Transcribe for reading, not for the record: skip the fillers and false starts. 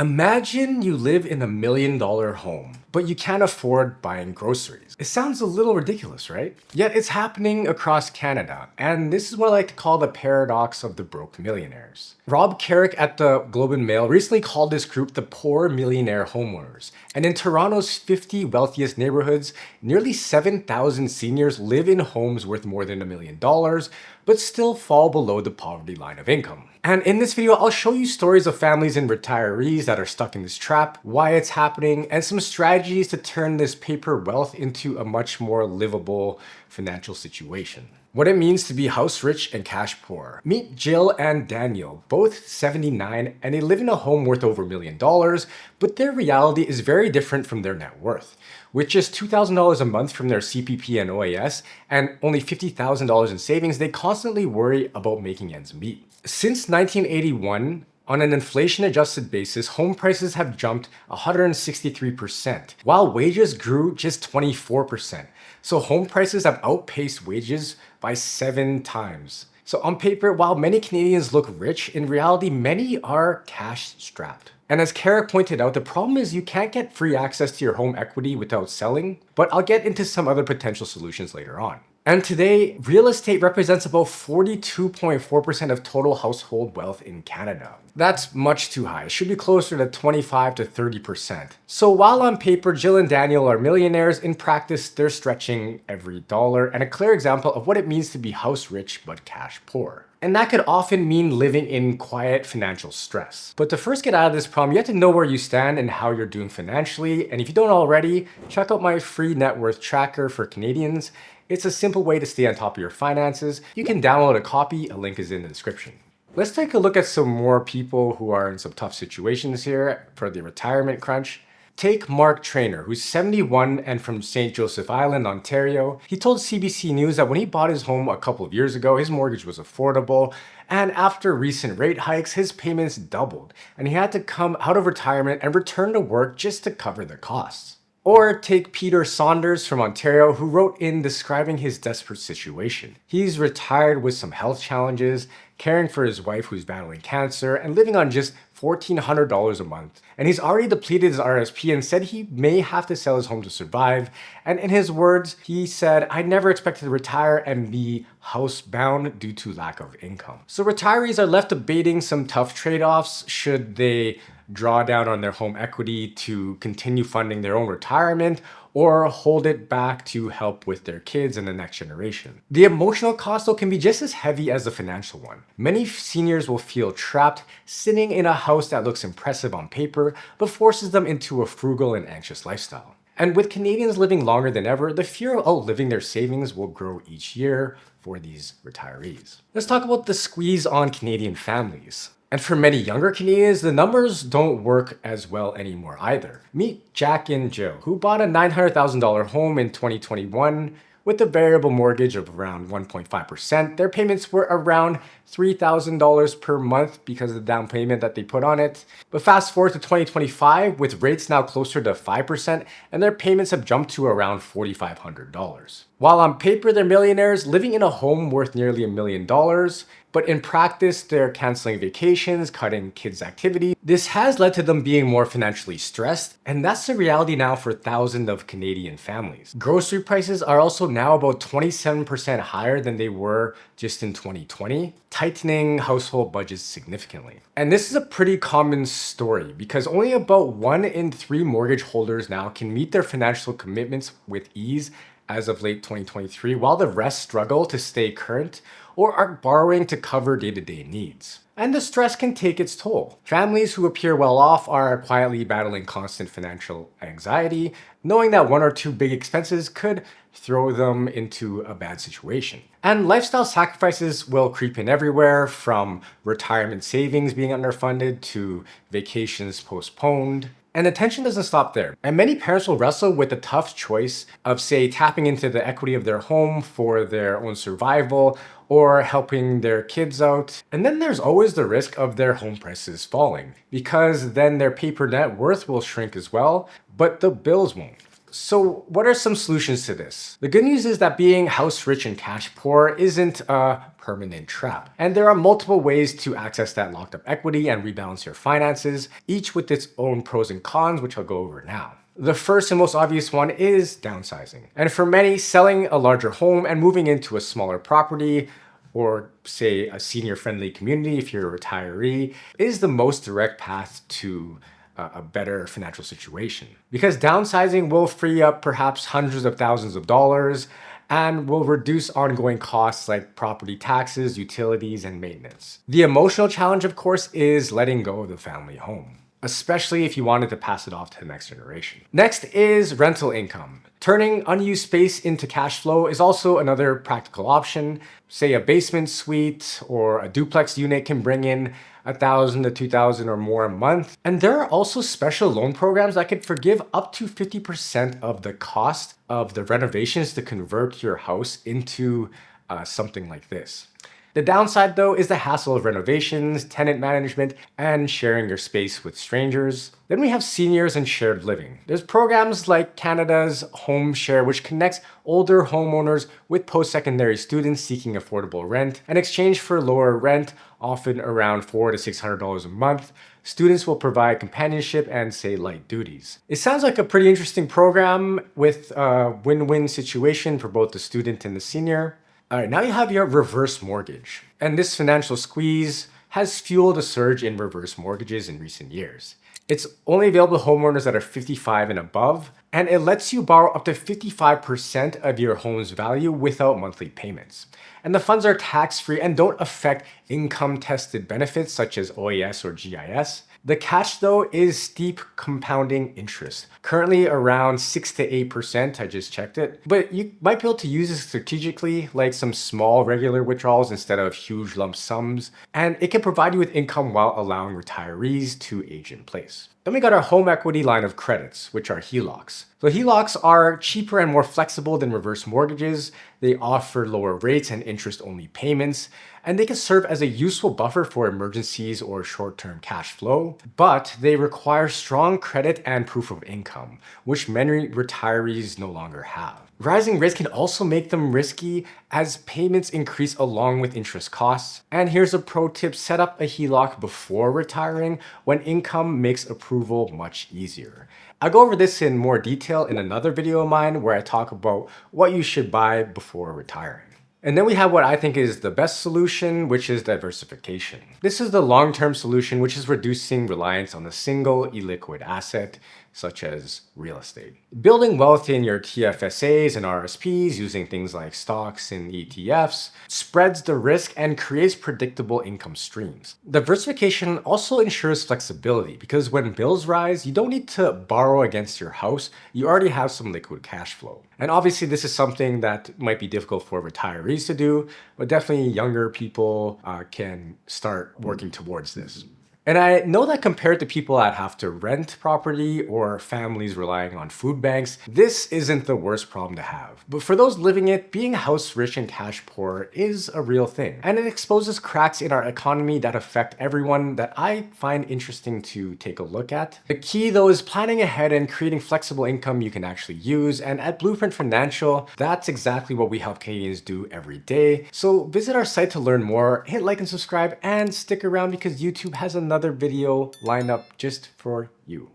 Imagine you live in $1 million home, but you can't afford buying groceries. It sounds a little ridiculous, right? Yet it's happening across Canada, and this is what I like to call the paradox of the broke millionaires. Rob Carrick at the Globe and Mail recently called this group the poor millionaire homeowners. And in Toronto's 50 wealthiest neighborhoods, nearly 7,000 seniors live in homes worth more than $1 million, but still fall below the poverty line of income. And in this video, I'll show you stories of families and retirees that are stuck in this trap, why it's happening, and some strategies to turn this paper wealth into a much more livable financial situation. What it means to be house rich and cash poor. Meet Jill and Daniel, both 79, and they live in a home worth over $1 million, but their reality is very different from their net worth. With just $2,000 a month from their CPP and OAS, and only $50,000 in savings, they constantly worry about making ends meet. Since 1981, on an inflation-adjusted basis, home prices have jumped 163%, while wages grew just 24%. So home prices have outpaced wages by 7 times. So on paper, while many Canadians look rich, in reality, many are cash-strapped. And as Kara pointed out, the problem is you can't get free access to your home equity without selling, but I'll get into some other potential solutions later on. And today, real estate represents about 42.4% of total household wealth in Canada. That's much too high. It should be closer to 25 to 30%. So while on paper, Jill and Daniel are millionaires, in practice, they're stretching every dollar, and a clear example of what it means to be house rich but cash poor. And that could often mean living in quiet financial stress. But to first get out of this problem, you have to know where you stand and how you're doing financially. And if you don't already, check out my free net worth tracker for Canadians. It's a simple way to stay on top of your finances. You can download a copy, a link is in the description. Let's take a look at some more people who are in some tough situations here for the retirement crunch. Take Mark Trainer, who's 71 and from St. Joseph Island, Ontario. He told CBC News that when he bought his home a couple of years ago, his mortgage was affordable, and after recent rate hikes, his payments doubled, and he had to come out of retirement and return to work just to cover the costs. Or take Peter Saunders from Ontario, who wrote in describing his desperate situation. He's retired with some health challenges, caring for his wife who's battling cancer, and living on just $1,400 a month. And he's already depleted his RSP and said he may have to sell his home to survive. And in his words, he said, "I never expected to retire and be housebound due to lack of income." So retirees are left debating some tough trade-offs. Should they draw down on their home equity to continue funding their own retirement, or hold it back to help with their kids and the next generation? The emotional cost, though, can be just as heavy as the financial one. Many seniors will feel trapped, sitting in a house that looks impressive on paper, but forces them into a frugal and anxious lifestyle. And with Canadians living longer than ever, the fear of outliving their savings will grow each year for these retirees. Let's talk about the squeeze on Canadian families. And for many younger Canadians, the numbers don't work as well anymore either. Meet Jack and Jill, who bought a $900,000 home in 2021 with a variable mortgage of around 1.5%. Their payments were around $3,000 per month because of the down payment that they put on it. But fast forward to 2025, with rates now closer to 5%, and their payments have jumped to around $4,500. While on paper they're millionaires, living in a home worth nearly $1 million, but in practice they're canceling vacations, cutting kids' activities. This has led to them being more financially stressed, and that's the reality now for thousands of Canadian families. Grocery prices are also now about 27% higher than they were just in 2020, tightening household budgets significantly. And this is a pretty common story because only about 1 in 3 mortgage holders now can meet their financial commitments with ease as of late 2023, while the rest struggle to stay current or are borrowing to cover day-to-day needs. And the stress can take its toll. Families who appear well off are quietly battling constant financial anxiety, knowing that 1 or 2 big expenses could throw them into a bad situation. And lifestyle sacrifices will creep in everywhere, from retirement savings being underfunded to vacations postponed. And the tension doesn't stop there. And many parents will wrestle with the tough choice of, say, tapping into the equity of their home for their own survival or helping their kids out. And then there's always the risk of their home prices falling, because then their paper net worth will shrink as well, but the bills won't. So what are some solutions to this? The good news is that being house rich and cash poor isn't a permanent trap. And there are multiple ways to access that locked up equity and rebalance your finances, each with its own pros and cons, which I'll go over now. The first and most obvious one is downsizing. And for many, selling a larger home and moving into a smaller property, or say a senior-friendly community if you're a retiree, is the most direct path to a better financial situation. Because downsizing will free up perhaps hundreds of thousands of dollars and will reduce ongoing costs like property taxes, utilities, and maintenance. The emotional challenge, of course, is letting go of the family home, especially if you wanted to pass it off to the next generation. Next is rental income. Turning unused space into cash flow is also another practical option. Say a basement suite or a duplex unit can bring in $1,000 to $2,000 or more a month. And there are also special loan programs that could forgive up to 50% of the cost of the renovations to convert your house into something like this. The downside, though, is the hassle of renovations, tenant management, and sharing your space with strangers. Then we have seniors and shared living. There's programs like Canada's Home Share, which connects older homeowners with post-secondary students seeking affordable rent. In exchange for lower rent, often around $400 to $600 a month, students will provide companionship and, say, light duties. It sounds like a pretty interesting program with a win-win situation for both the student and the senior. All right, now you have your reverse mortgage. And this financial squeeze has fueled a surge in reverse mortgages in recent years. It's only available to homeowners that are 55 and above, and it lets you borrow up to 55% of your home's value without monthly payments. And the funds are tax-free and don't affect income-tested benefits such as OAS or GIS. The catch, though, is steep compounding interest, currently around 6 to 8%, I just checked it. But you might be able to use it strategically, like some small regular withdrawals instead of huge lump sums, and it can provide you with income while allowing retirees to age in place. Then we got our home equity line of credits, which are HELOCs. So HELOCs are cheaper and more flexible than reverse mortgages. They offer lower rates and interest-only payments, and they can serve as a useful buffer for emergencies or short-term cash flow, but they require strong credit and proof of income, which many retirees no longer have. Rising rates can also make them risky as payments increase along with interest costs. And here's a pro tip: set up a HELOC before retiring when income makes approval much easier. I'll go over this in more detail in another video of mine where I talk about what you should buy before retiring. And then we have what I think is the best solution, which is diversification. This is the long-term solution, which is reducing reliance on a single illiquid asset, such as real estate. Building wealth in your TFSAs and RSPs using things like stocks and ETFs spreads the risk and creates predictable income streams. Diversification also ensures flexibility because when bills rise, you don't need to borrow against your house. You already have some liquid cash flow. And obviously this is something that might be difficult for retirees to do, but definitely younger people can start working towards this. And I know that compared to people that have to rent property or families relying on food banks, this isn't the worst problem to have. But for those living it, being house rich and cash poor is a real thing. And it exposes cracks in our economy that affect everyone that I find interesting to take a look at. The key, though, is planning ahead and creating flexible income you can actually use. And at Blueprint Financial, that's exactly what we help Canadians do every day. So visit our site to learn more, hit like and subscribe, and stick around because YouTube has another video lined up just for you.